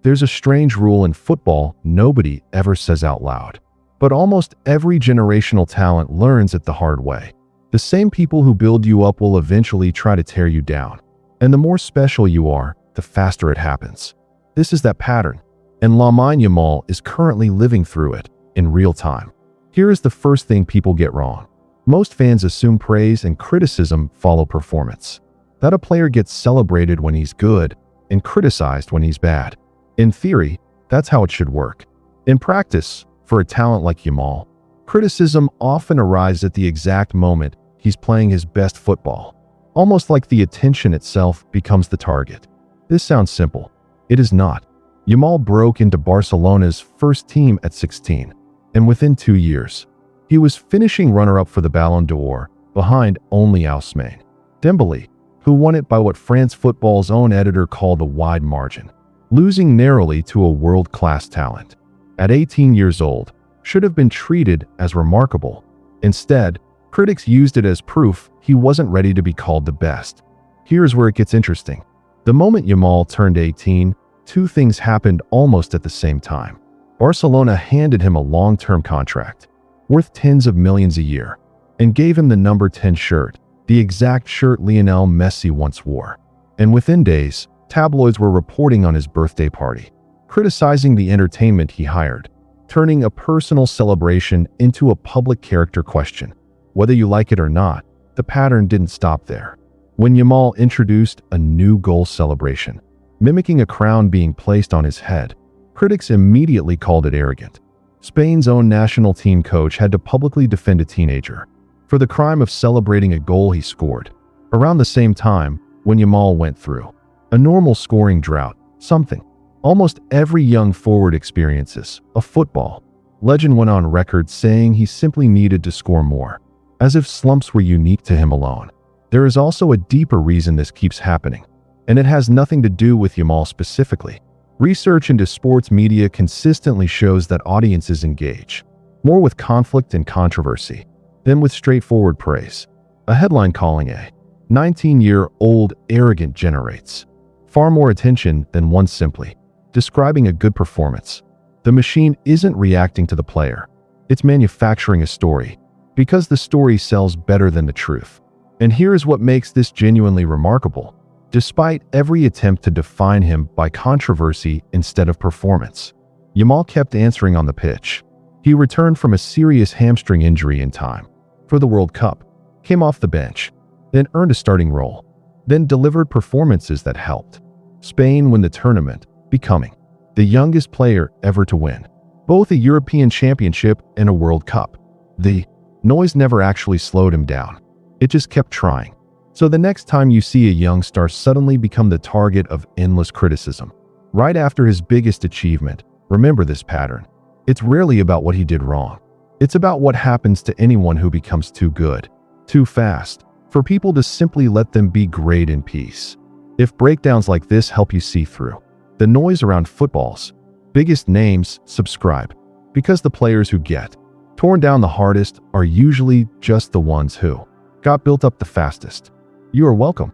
There's a strange rule in football nobody ever says out loud. But almost every generational talent learns it the hard way. The same people who build you up will eventually try to tear you down. And the more special you are, the faster it happens. This is that pattern. And Lamine Yamal is currently living through it in real time. Here is the first thing people get wrong. Most fans assume praise and criticism follow performance. That a player gets celebrated when he's good and criticized when he's bad. In theory, that's how it should work. In practice, for a talent like Yamal, criticism often arrives at the exact moment he's playing his best football, almost like the attention itself becomes the target. This sounds simple. It is not. Yamal broke into Barcelona's first team at 16, and within 2 years, he was finishing runner-up for the Ballon d'Or, behind only Ousmane Dembele, who won it by what France Football's own editor called a wide margin, losing narrowly to a world-class talent. At 18 years old, should have been treated as remarkable. Instead, critics used it as proof he wasn't ready to be called the best. Here's where it gets interesting. The moment Yamal turned 18, two things happened almost at the same time. Barcelona handed him a long-term contract, worth tens of millions a year, and gave him the number 10 shirt, the exact shirt Lionel Messi once wore. And within days, tabloids were reporting on his birthday party, criticizing the entertainment he hired, turning a personal celebration into a public character question. Whether you like it or not, the pattern didn't stop there. When Yamal introduced a new goal celebration, mimicking a crown being placed on his head, critics immediately called it arrogant. Spain's own national team coach had to publicly defend a teenager for the crime of celebrating a goal he scored. Around the same time, when Yamal went through a normal scoring drought, something almost every young forward experiences, a football legend went on record saying he simply needed to score more, as if slumps were unique to him alone. There is also a deeper reason this keeps happening, and it has nothing to do with Yamal specifically. Research into sports media consistently shows that audiences engage more with conflict and controversy than with straightforward praise. A headline calling a 19-year-old arrogant generates far more attention than one simply describing a good performance. The machine isn't reacting to the player. It's manufacturing a story, because the story sells better than the truth. And here is what makes this genuinely remarkable. Despite every attempt to define him by controversy instead of performance, Yamal kept answering on the pitch. He returned from a serious hamstring injury in time for the World Cup, came off the bench, then earned a starting role, then delivered performances that helped Spain win the tournament, becoming the youngest player ever to win both a European Championship and a World Cup. The noise never actually slowed him down. It just kept trying. So the next time you see a young star suddenly become the target of endless criticism, right after his biggest achievement, remember this pattern. It's rarely about what he did wrong. It's about what happens to anyone who becomes too good, too fast, for people to simply let them be great in peace. If breakdowns like this help you see through the noise around football's biggest names, subscribe, because the players who get torn down the hardest are usually just the ones who got built up the fastest. You are welcome.